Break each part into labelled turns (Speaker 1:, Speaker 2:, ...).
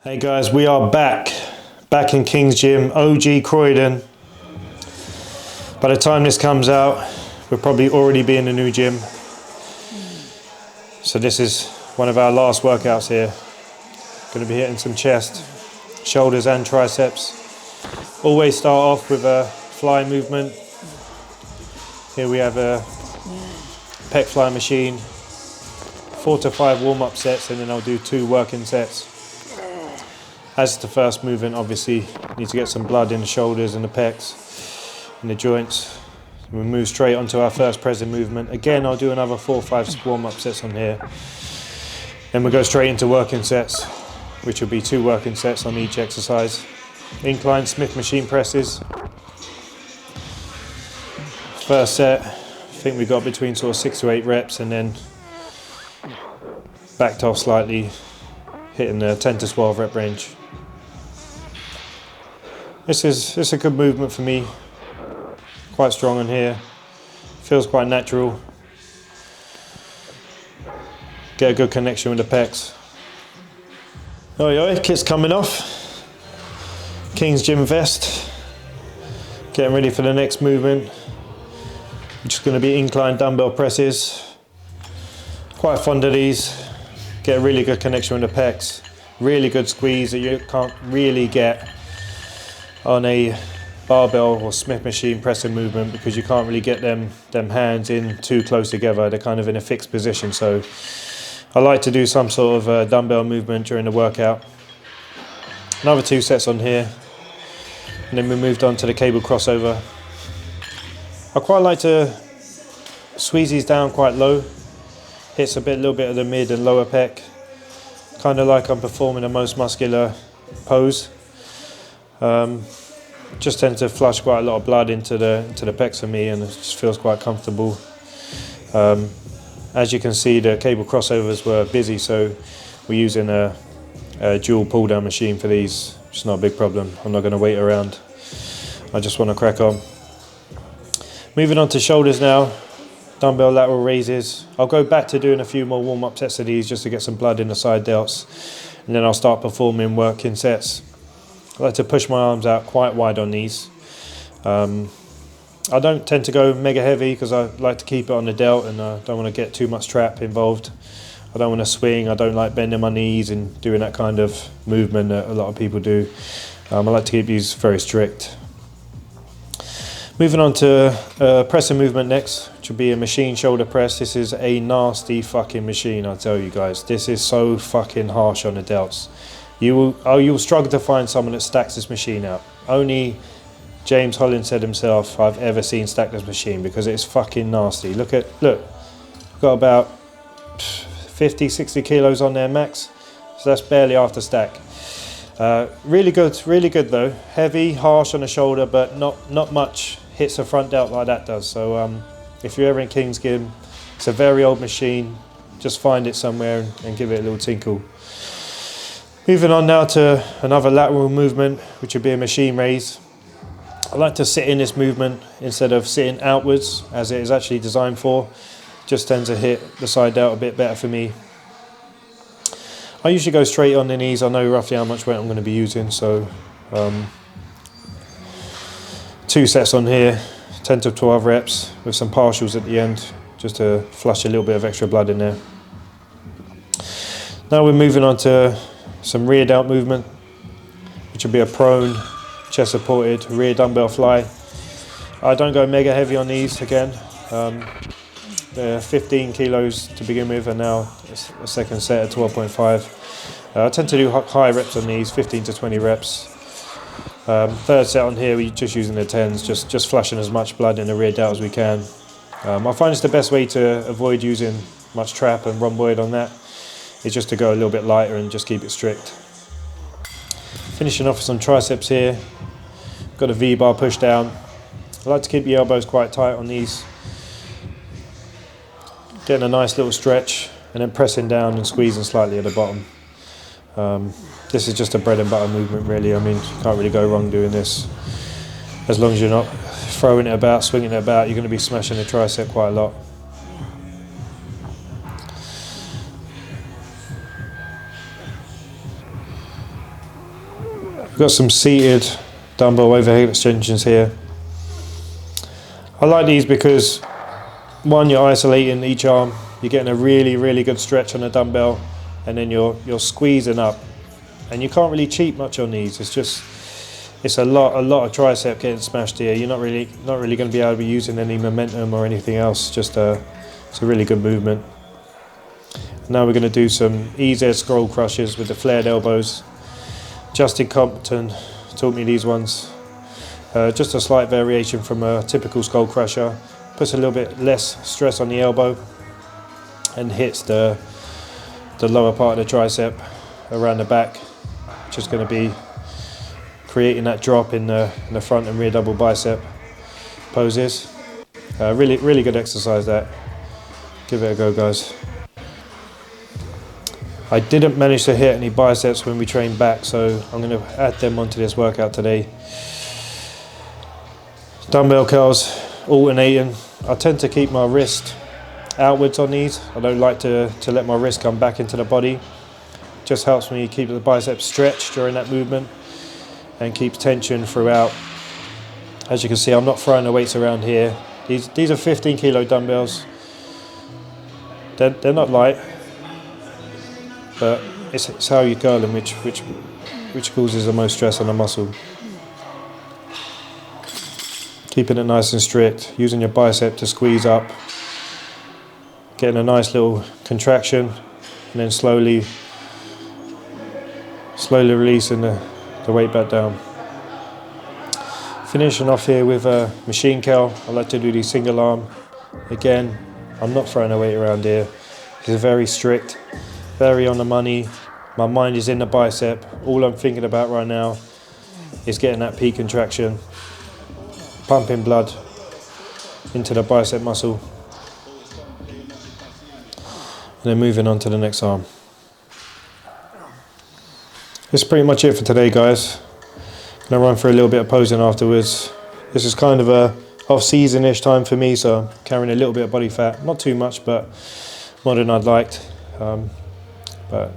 Speaker 1: Hey guys, we are back in King's Gym, OG Croydon. By the time this comes out, we'll probably already be in the new gym. So this is one of our last workouts here. Going to be hitting some chest, shoulders and triceps. Always start off with a fly movement. Here we have a pec fly machine, 4 to 5 warm-up sets, and then I'll do 2 working sets. As the first movement, obviously, need to get some blood in the shoulders and the pecs and the joints. We move straight onto our first pressing movement. Again, I'll do another 4 or 5 warm-up sets on here. Then we go straight into working sets, which will be 2 working sets on each exercise. Incline Smith machine presses. First set, I think we got between sort of 6 to 8 reps, and then backed off slightly, hitting the 10 to 12 rep range. This is a good movement for me. Quite strong in here. Feels quite natural. Get a good connection with the pecs. Oi, kit's coming off. King's Gym vest. Getting ready for the next movement, which is going to be incline dumbbell presses. Quite fond of these. Get a really good connection with the pecs. Really good squeeze that you can't really get on a barbell or Smith machine pressing movement, because you can't really get them hands in too close together. They're kind of in a fixed position. So I like to do some sort of dumbbell movement during the workout. Another 2 sets on here, and then we moved on to the cable crossover. I quite like to squeeze these down quite low. Hits a little bit of the mid and lower pec, kind of like I'm performing a most muscular pose. Just tend to flush quite a lot of blood into the pecs for me, and it just feels quite comfortable. As you can see, the cable crossovers were busy, so we're using a dual pull down machine for these. It's not a big problem. I'm not going to wait around. I just want to crack on. Moving on to shoulders now. Dumbbell lateral raises. I'll go back to doing a few more warm-up sets of these just to get some blood in the side delts, and then I'll start performing working sets. I like to push my arms out quite wide on these. I don't tend to go mega heavy because I like to keep it on the delt, and I don't want to get too much trap involved. I don't want to swing. I don't like bending my knees and doing that kind of movement that a lot of people do. I like to keep these very strict. Moving on to pressing movement next, which will be a machine shoulder press. This is a nasty fucking machine, I tell you guys. This is so fucking harsh on the delts. You'll struggle to find someone that stacks this machine out. Only James Hollins said himself, I've ever seen stack this machine, because it's fucking nasty. Look, I've got about 50, 60 kilos on there max. So that's barely after stack. Really good though. Heavy, harsh on the shoulder, but not much hits the front delt like that does. So if you're ever in King's Gym, it's a very old machine. Just find it somewhere and give it a little tinkle. Moving on now to another lateral movement, which would be a machine raise. I like to sit in this movement instead of sitting outwards, as it is actually designed for. Just tends to hit the side delt a bit better for me. I usually go straight on the knees. I know roughly how much weight I'm going to be using, so 2 sets on here, 10 to 12 reps with some partials at the end, just to flush a little bit of extra blood in there. Now we're moving on to some rear delt movement, which will be a prone, chest supported rear dumbbell fly. I don't go mega heavy on these again. They're 15 kilos to begin with, and now it's a second set at 12.5. I tend to do high reps on these, 15 to 20 reps. Third set on here, we're just using the 10s, just flushing as much blood in the rear delt as we can. I find it's the best way to avoid using much trap and rhomboid on that. Is just to go a little bit lighter and just keep it strict. Finishing off with some triceps here. Got a V-bar push down. I like to keep the elbows quite tight on these. Getting a nice little stretch, and then pressing down and squeezing slightly at the bottom. This is just a bread and butter movement really. I mean, you can't really go wrong doing this. As long as you're not throwing it about, swinging it about, you're going to be smashing the tricep quite a lot. We've got some seated dumbbell overhead extensions here. I like these because, one, you're isolating each arm, you're getting a really good stretch on the dumbbell, and then you're squeezing up, and you can't really cheat much on these. It's a lot of tricep getting smashed here. You're not really going to be able to be using any momentum or anything else. Just it's a really good movement. Now we're going to do some EZ scroll crushes with the flared elbows. Justin Compton taught me these ones. Just a slight variation from a typical skull crusher. Puts a little bit less stress on the elbow and hits the lower part of the tricep around the back, which is going to be creating that drop in the front and rear double bicep poses. Really good exercise that. Give it a go, guys. I didn't manage to hit any biceps when we trained back, so I'm going to add them onto this workout today. Dumbbell curls, alternating. I tend to keep my wrist outwards on these. I don't like to let my wrist come back into the body. Just helps me keep the biceps stretched during that movement and keeps tension throughout. As you can see, I'm not throwing the weights around here. These are 15 kilo dumbbells. They're not light, but it's how you curl them which causes the most stress on the muscle. Keeping it nice and strict, using your bicep to squeeze up, getting a nice little contraction, and then slowly releasing the weight back down. Finishing off here with a machine curl. I like to do these single arm. Again, I'm not throwing a weight around here. It's very strict, very on the money. My mind is in the bicep. All I'm thinking about right now is getting that peak contraction, pumping blood into the bicep muscle, and then moving on to the next arm. That's pretty much it for today, guys. Gonna run for a little bit of posing afterwards. This is kind of a off-season-ish time for me, so I'm carrying a little bit of body fat. Not too much, but more than I'd liked. But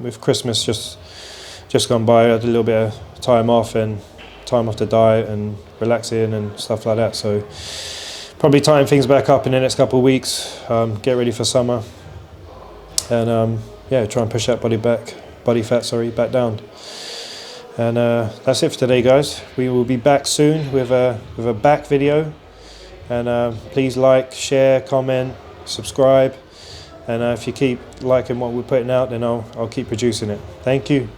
Speaker 1: with Christmas just gone by, I had a little bit of time off the diet and relaxing and stuff like that. So probably tighten things back up in the next couple of weeks. Get ready for summer, and yeah, try and push that body fat back down. And that's it for today, guys. We will be back soon with a back video. And please like, share, comment, subscribe. And if you keep liking what we're putting out, then I'll keep producing it. Thank you.